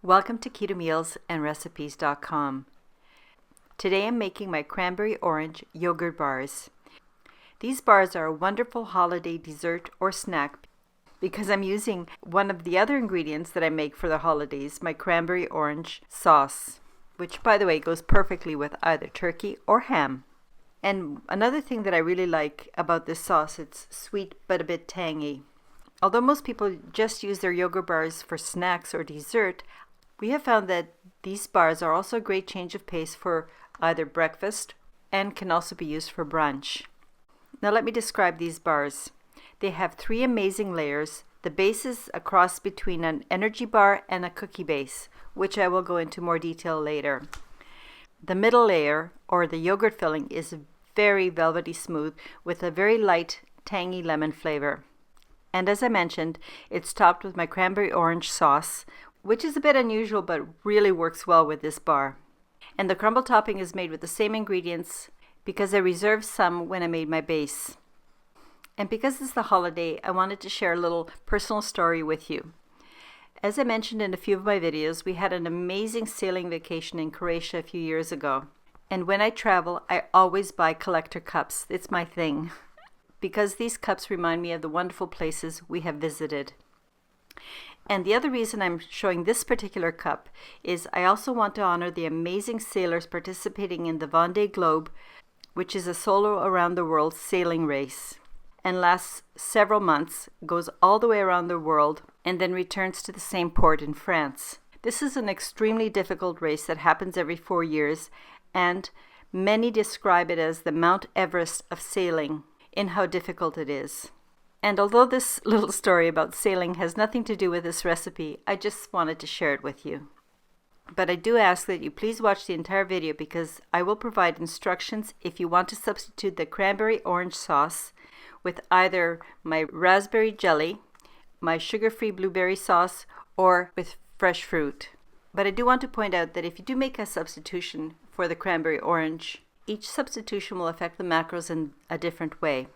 Welcome to KetoMealsAndRecipes.com. Today I'm making my Cranberry Orange Yogurt Bars. These bars are a wonderful holiday dessert or snack because I'm using one of the other ingredients that I make for the holidays, my cranberry orange sauce, which by the way goes perfectly with either turkey or ham. And another thing that I really like about this sauce, it's sweet but a bit tangy. Although most people just use their yogurt bars for snacks or dessert, we have found that these bars are also a great change of pace for either breakfast and can also be used for brunch. Now let me describe these bars. They have 3 amazing layers. The base is a cross between an energy bar and a cookie base, which I will go into more detail later. The middle layer, or the yogurt filling, is very velvety smooth with a very light, tangy lemon flavor. And as I mentioned, it's topped with my cranberry orange sauce, which is a bit unusual but really works well with this bar. And the crumble topping is made with the same ingredients because I reserved some when I made my base. And because it's the holiday, I wanted to share a little personal story with you. As I mentioned in a few of my videos, we had an amazing sailing vacation in Croatia a few years ago. And when I travel, I always buy collector cups. It's my thing. Because these cups remind me of the wonderful places we have visited. And the other reason I'm showing this particular cup is I also want to honor the amazing sailors participating in the Vendée Globe, which is a solo around the world sailing race and lasts several months, goes all the way around the world, and then returns to the same port in France. This is an extremely difficult race that happens every 4 years, and many describe it as the Mount Everest of sailing in how difficult it is. And although this little story about sailing has nothing to do with this recipe, I just wanted to share it with you. But I do ask that you please watch the entire video because I will provide instructions if you want to substitute the cranberry orange sauce with either my raspberry jelly, my sugar-free blueberry sauce, or with fresh fruit. But I do want to point out that if you do make a substitution for the cranberry orange, each substitution will affect the macros in a different way.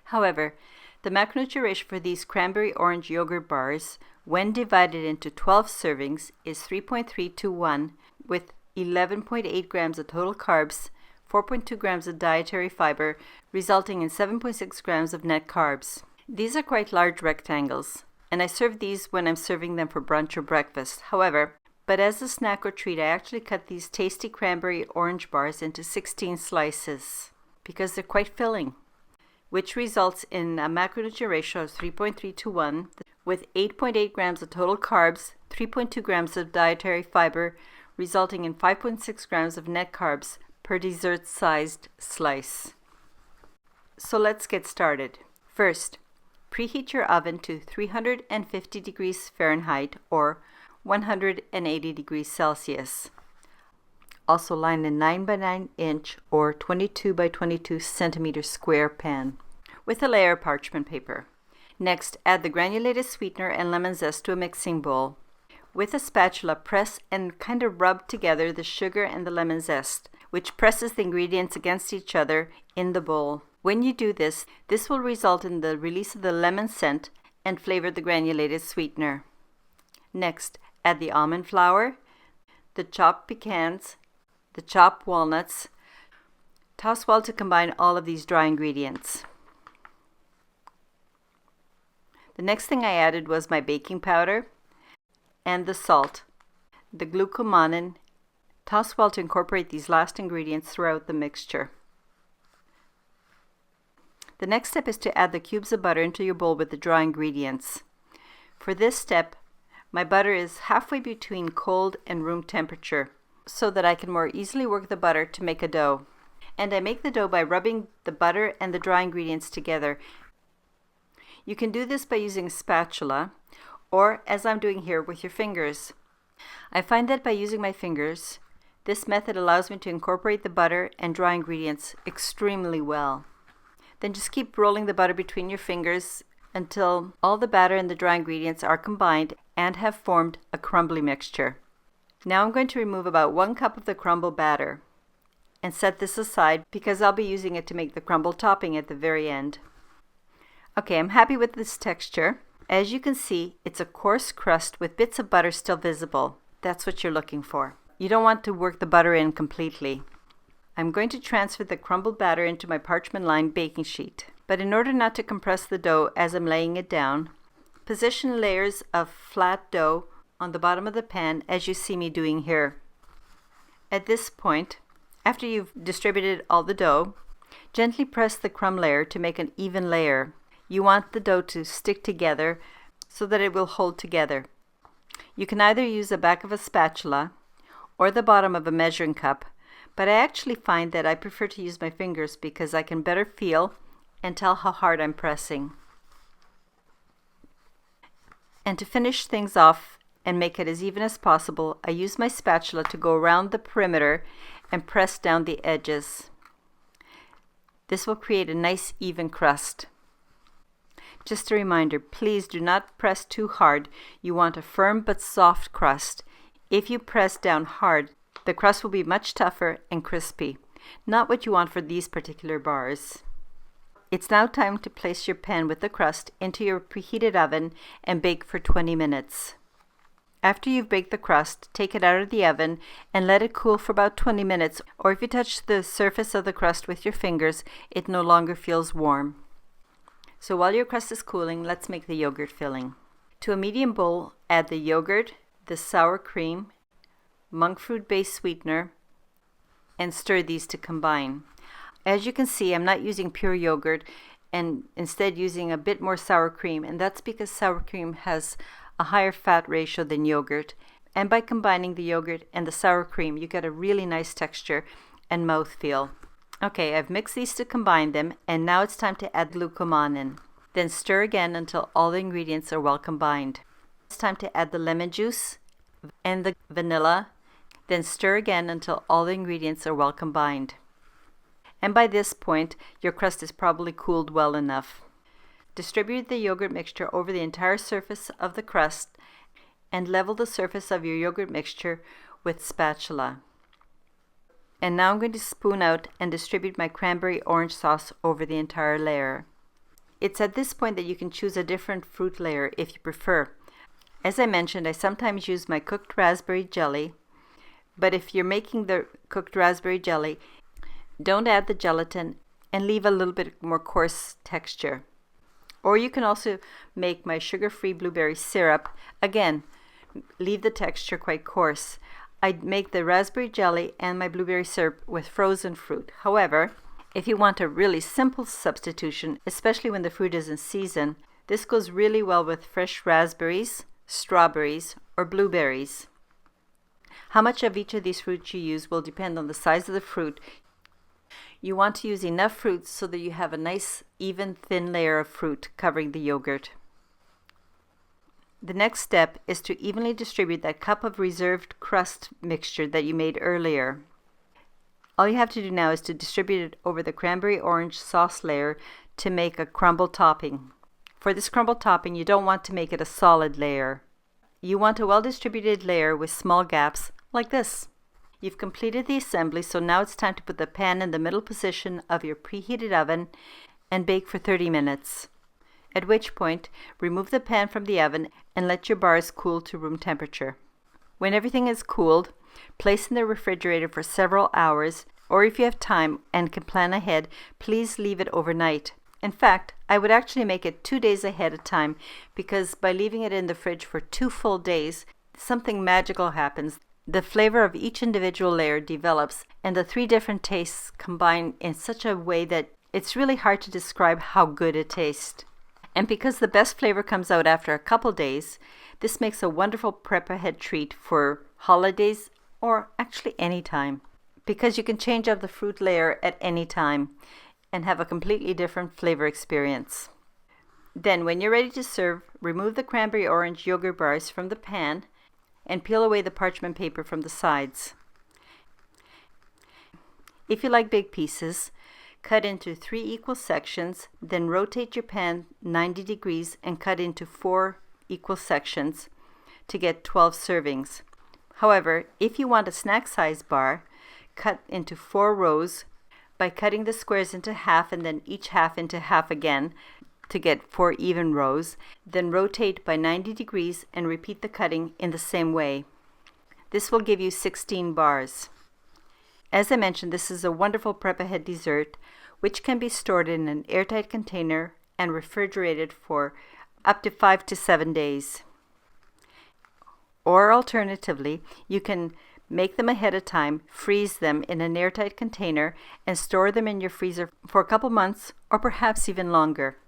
However, the macronutrient ratio for these cranberry orange yogurt bars, when divided into 12 servings, is 3.3 to 1, with 11.8 grams of total carbs, 4.2 grams of dietary fiber, resulting in 7.6 grams of net carbs. These are quite large rectangles, and I serve these when I'm serving them for brunch or breakfast. However, but as a snack or treat, I actually cut these tasty cranberry orange bars into 16 slices because they're quite filling, which results in a macronutrient ratio of 3.3 to 1 with 8.8 grams of total carbs, 3.2 grams of dietary fiber, resulting in 5.6 grams of net carbs per dessert-sized slice. So let's get started. First, preheat your oven to 350 degrees Fahrenheit or 180 degrees Celsius. Also line a 9 by 9 inch or 22 by 22 centimeter square pan with a layer of parchment paper. Next, add the granulated sweetener and lemon zest to a mixing bowl. With a spatula, press and kind of rub together the sugar and the lemon zest, which presses the ingredients against each other in the bowl. When you do this, this will result in the release of the lemon scent and flavor the granulated sweetener. Next, add the almond flour, the chopped pecans, the chopped walnuts. Toss well to combine all of these dry ingredients. The next thing I added was my baking powder and the salt, the glucomannan. Toss well to incorporate these last ingredients throughout the mixture. The next step is to add the cubes of butter into your bowl with the dry ingredients. For this step, my butter is halfway between cold and room temperature so that I can more easily work the butter to make a dough. And I make the dough by rubbing the butter and the dry ingredients together. You can do this by using a spatula or, as I'm doing here, with your fingers. I find that by using my fingers, this method allows me to incorporate the butter and dry ingredients extremely well. Then just keep rolling the butter between your fingers until all the batter and the dry ingredients are combined and have formed a crumbly mixture. Now I'm going to remove about 1 cup of the crumble batter and set this aside because I'll be using it to make the crumble topping at the very end. Okay, I'm happy with this texture. As you can see, it's a coarse crust with bits of butter still visible. That's what you're looking for. You don't want to work the butter in completely. I'm going to transfer the crumbled batter into my parchment-lined baking sheet. But in order not to compress the dough as I'm laying it down, position layers of flat dough on the bottom of the pan as you see me doing here. At this point, after you've distributed all the dough, gently press the crumb layer to make an even layer. You want the dough to stick together so that it will hold together. You can either use the back of a spatula or the bottom of a measuring cup, but I actually find that I prefer to use my fingers because I can better feel and tell how hard I'm pressing. And to finish things off and make it as even as possible, I use my spatula to go around the perimeter and press down the edges. This will create a nice even crust. Just a reminder, please do not press too hard. You want a firm but soft crust. If you press down hard, the crust will be much tougher and crispy. Not what you want for these particular bars. It's now time to place your pan with the crust into your preheated oven and bake for 20 minutes. After you've baked the crust, take it out of the oven and let it cool for about 20 minutes, or if you touch the surface of the crust with your fingers, it no longer feels warm. So while your crust is cooling, let's make the yogurt filling. To a medium bowl, add the yogurt, the sour cream, monk fruit-based sweetener, and stir these to combine. As you can see, I'm not using pure yogurt and instead using a bit more sour cream, and that's because sour cream has a higher fat ratio than yogurt. And by combining the yogurt and the sour cream, you get a really nice texture and mouthfeel. Okay, I've mixed these to combine them, and now it's time to add glucomannan. Then stir again until all the ingredients are well combined. It's time to add the lemon juice and the vanilla. Then stir again until all the ingredients are well combined. And by this point, your crust is probably cooled well enough. Distribute the yogurt mixture over the entire surface of the crust and level the surface of your yogurt mixture with spatula. And now I'm going to spoon out and distribute my cranberry orange sauce over the entire layer. It's at this point that you can choose a different fruit layer if you prefer. As I mentioned, I sometimes use my cooked raspberry jelly, but if you're making the cooked raspberry jelly, don't add the gelatin and leave a little bit more coarse texture. Or you can also make my sugar-free blueberry syrup. Again, leave the texture quite coarse. I'd make the raspberry jelly and my blueberry syrup with frozen fruit. However, if you want a really simple substitution, especially when the fruit is in season, this goes really well with fresh raspberries, strawberries, or blueberries. How much of each of these fruits you use will depend on the size of the fruit. You want to use enough fruit so that you have a nice, even, thin layer of fruit covering the yogurt. The next step is to evenly distribute that cup of reserved crust mixture that you made earlier. All you have to do now is to distribute it over the cranberry orange sauce layer to make a crumble topping. For this crumble topping, you don't want to make it a solid layer. You want a well-distributed layer with small gaps like this. You've completed the assembly, so now it's time to put the pan in the middle position of your preheated oven and bake for 30 minutes. At which point, remove the pan from the oven and let your bars cool to room temperature. When everything is cooled, place in the refrigerator for several hours, or if you have time and can plan ahead, please leave it overnight. In fact, I would actually make it 2 days ahead of time, because by leaving it in the fridge for 2 full days, something magical happens. The flavor of each individual layer develops, and the 3 different tastes combine in such a way that it's really hard to describe how good it tastes. And because the best flavor comes out after a couple days, this makes a wonderful prep ahead treat for holidays or actually any time, because you can change up the fruit layer at any time and have a completely different flavor experience. Then when you're ready to serve, remove the cranberry orange yogurt bars from the pan and peel away the parchment paper from the sides. If you like big pieces, cut into 3 equal sections, then rotate your pan 90 degrees and cut into 4 equal sections to get 12 servings. However, if you want a snack size bar, cut into 4 rows by cutting the squares into half and then each half into half again to get 4 even rows. Then rotate by 90 degrees and repeat the cutting in the same way. This will give you 16 bars. As I mentioned, this is a wonderful prep-ahead dessert which can be stored in an airtight container and refrigerated for up to 5 to 7 days. Or alternatively, you can make them ahead of time, freeze them in an airtight container, and store them in your freezer for a couple months or perhaps even longer.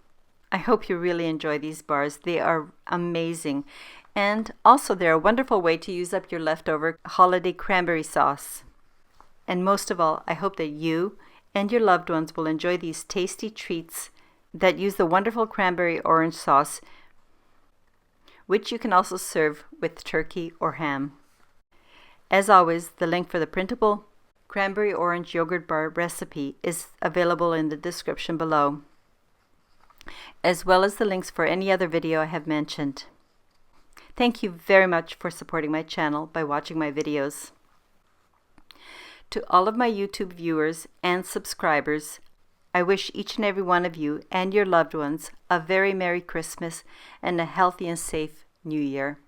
I hope you really enjoy these bars. They are amazing. And also they're a wonderful way to use up your leftover holiday cranberry sauce. And most of all, I hope that you and your loved ones will enjoy these tasty treats that use the wonderful cranberry orange sauce, which you can also serve with turkey or ham. As always, the link for the printable cranberry orange yogurt bar recipe is available in the description below, as well as the links for any other video I have mentioned. Thank you very much for supporting my channel by watching my videos. To all of my YouTube viewers and subscribers, I wish each and every one of you and your loved ones a very Merry Christmas and a healthy and safe New Year.